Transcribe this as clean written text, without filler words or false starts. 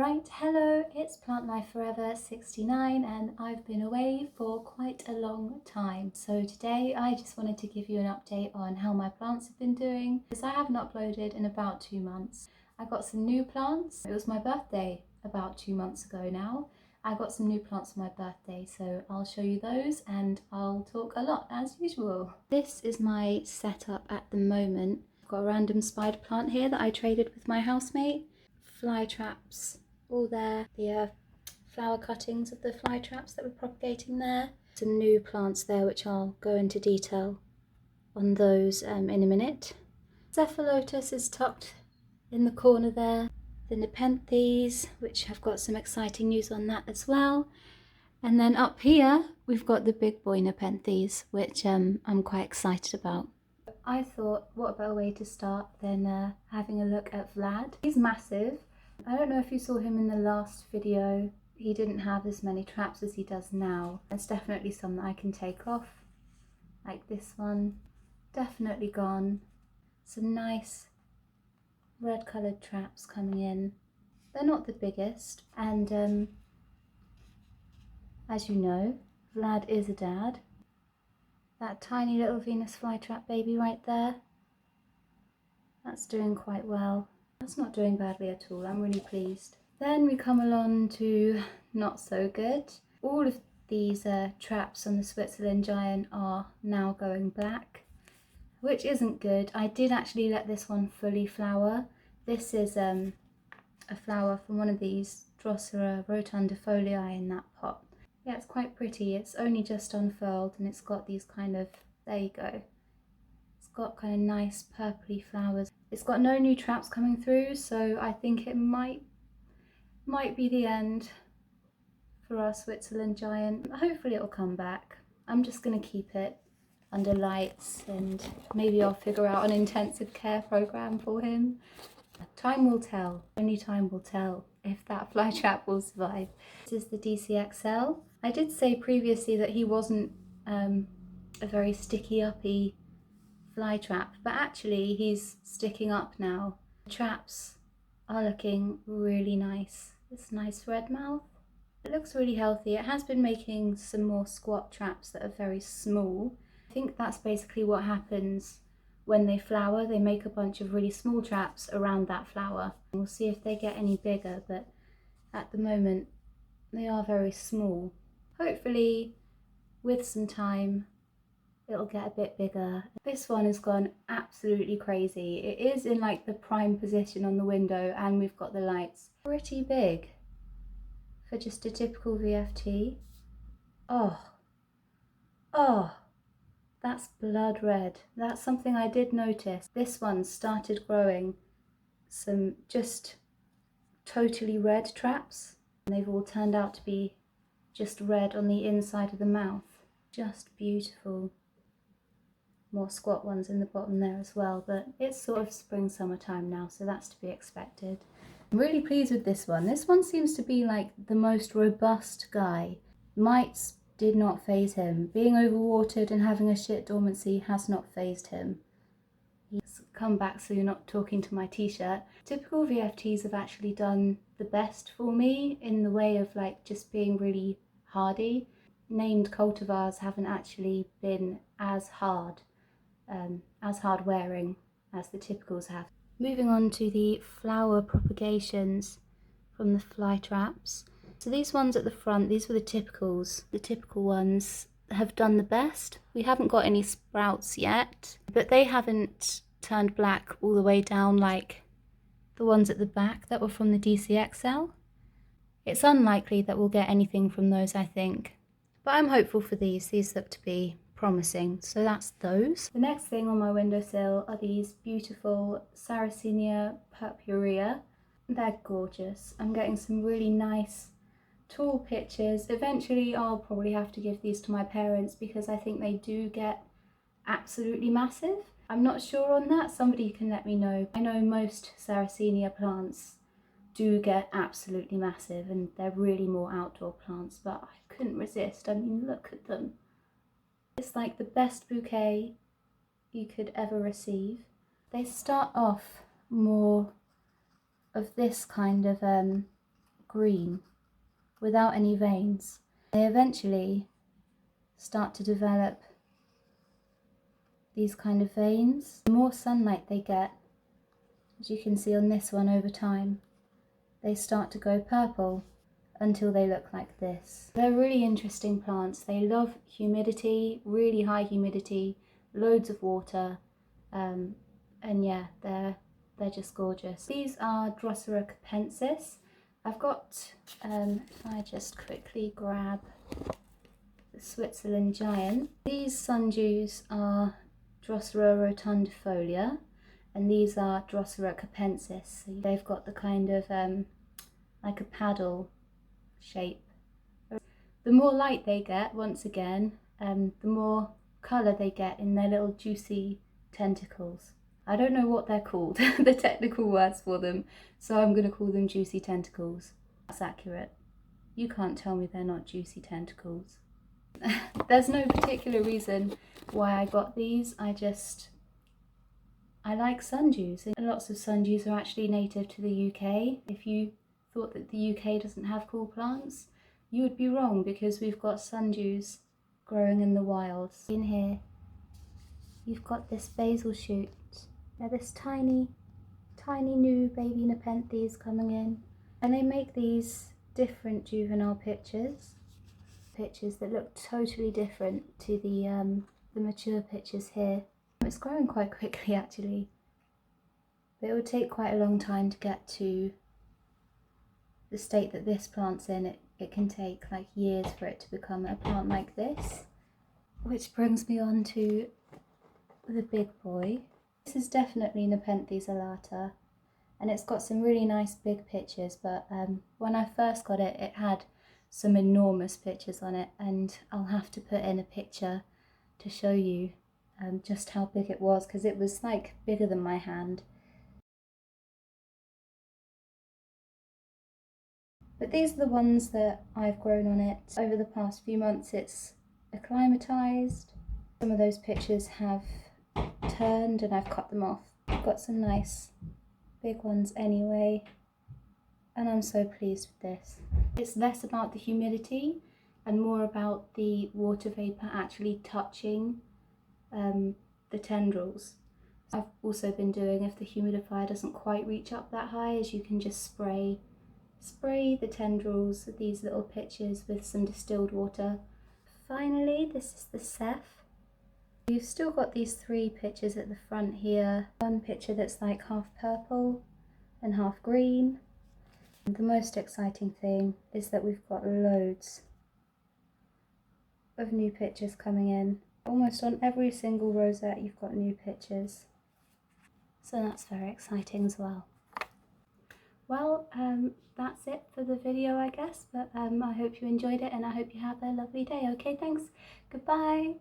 Right, hello, it's Plant Life Forever 69 and I've been away for quite a long time. So today I just wanted to give you an update on how my plants have been doing because I haven't uploaded in about 2 months. I got some new plants. It was my birthday about 2 months ago now. I got some new plants for my birthday, so I'll show you those and I'll talk a lot as usual. This is my setup at the moment. I've got a random spider plant here that I traded with my housemate. Fly traps all there, the flower cuttings of the fly traps that we're propagating there. Some new plants there which I'll go into detail on those in a minute. Ceph is tucked in the corner there. The Nepenthes, which have got some exciting news on that as well. And then up here we've got the big boy Nepenthes, which I'm quite excited about. I thought, what better way to start than having a look at Vlad. He's massive. I don't know if you saw him in the last video. He didn't have as many traps as he does now. There's definitely some that I can take off, like this one. Definitely gone. Some nice red coloured traps coming in. They're not the biggest, and as you know, Vlad is a dad. That tiny little Venus flytrap baby right there, that's doing quite well. That's not doing badly at all, I'm really pleased. Then we come along to not so good. All of these traps on the Switzerland giant are now going black, which isn't good. I did actually let this one fully flower. This is a flower from one of these Drosser rotundifolii in that pot. Yeah, it's quite pretty. It's only just unfurled and it's got these kind of, there you go. It's got kind of nice purpley flowers. It's got no new traps coming through, so I think it might be the end for our Switzerland giant. Hopefully it'll come back. I'm just going to keep it under lights and maybe I'll figure out an intensive care program for him. Time will tell. Only time will tell if that fly trap will survive. This is the DCXL. I did say previously that he wasn't a very sticky uppy fly trap, but actually he's sticking up now. The traps are looking really nice. This nice red mouth. It looks really healthy. It has been making some more squat traps that are very small. I think that's basically what happens when they flower. They make a bunch of really small traps around that flower. We'll see if they get any bigger, but at the moment they are very small. Hopefully with some time it'll get a bit bigger. This one has gone absolutely crazy. It is in like the prime position on the window and we've got the lights. Pretty big for just a typical VFT. Oh, that's blood red. That's something I did notice. This one started growing some just totally red traps. And they've all turned out to be just red on the inside of the mouth. Just beautiful. More squat ones in the bottom there as well, but it's sort of spring summertime now, so that's to be expected. I'm really pleased with this one. This one seems to be like the most robust guy. Mites did not faze him. Being overwatered and having a shit dormancy has not fazed him. He's come back so you're not talking to my t-shirt. Typical VFTs have actually done the best for me in the way of like just being really hardy. Named cultivars haven't actually been as hard wearing as the typicals have. Moving on to the flower propagations from the fly traps. So these ones at the front, these were the typicals. The typical ones have done the best. We haven't got any sprouts yet, but they haven't turned black all the way down like the ones at the back that were from the DCXL. It's unlikely that we'll get anything from those, I think. But I'm hopeful for these. These look to be promising, so that's those. The next thing on my windowsill are these beautiful Saracenia purpurea. They're gorgeous. I'm getting some really nice tall pictures. Eventually I'll probably have to give these to my parents because I think they do get absolutely massive. I'm not sure on that, somebody can let me know. I know most Saracenia plants do get absolutely massive and they're really more outdoor plants, but I couldn't resist. I mean, look at them. It's like the best bouquet you could ever receive. They start off more of this kind of green without any veins. They eventually start to develop these kind of veins. The more sunlight they get, as you can see on this one, over time, they start to go purple until they look like this. They're really interesting plants. They love humidity, really high humidity, loads of water, and yeah, they're just gorgeous. These are Drosser capensis. I've got, if I just quickly grab the Switzerland giant. These sundews are Drosser rotundifolia, and these are Drosser capensis. So they've got the kind of like a paddle shape. The more light they get, once again, the more colour they get in their little juicy tentacles. I don't know what they're called, the technical words for them, so I'm going to call them juicy tentacles. That's accurate. You can't tell me they're not juicy tentacles. There's no particular reason why I got these. I like sundews. And lots of sundews are actually native to the UK. If you thought that the UK doesn't have cool plants, you would be wrong, because we've got sundews growing in the wilds. In here, you've got this basil shoot. Now this tiny new baby Nepenthes coming in, and they make these different juvenile pictures that look totally different to the mature pictures here. It's growing quite quickly actually, but it would take quite a long time to get to the state that this plant's in. It can take like years for it to become a plant like this. Which brings me on to the big boy. This is definitely Nepenthe alata, and it's got some really nice big pictures, but when I first got it, it had some enormous pictures on it, and I'll have to put in a picture to show you just how big it was, because it was like bigger than my hand. But these are the ones that I've grown on it. Over the past few months it's acclimatized. Some of those pictures have turned and I've cut them off. I've got some nice big ones anyway, and I'm so pleased with this. It's less about the humidity and more about the water vapour actually touching the tendrils. I've also been doing, if the humidifier doesn't quite reach up that high, is you can just spray the tendrils of these little pitchers with some distilled water. Finally, this is the Ceph. You've still got these three pitchers at the front here. One pitcher that's like half purple and half green. And the most exciting thing is that we've got loads of new pitchers coming in. Almost on every single rosette you've got new pitchers. So that's very exciting as well. Well, that's it for the video, I guess, but I hope you enjoyed it and I hope you have a lovely day. Okay, thanks. Goodbye.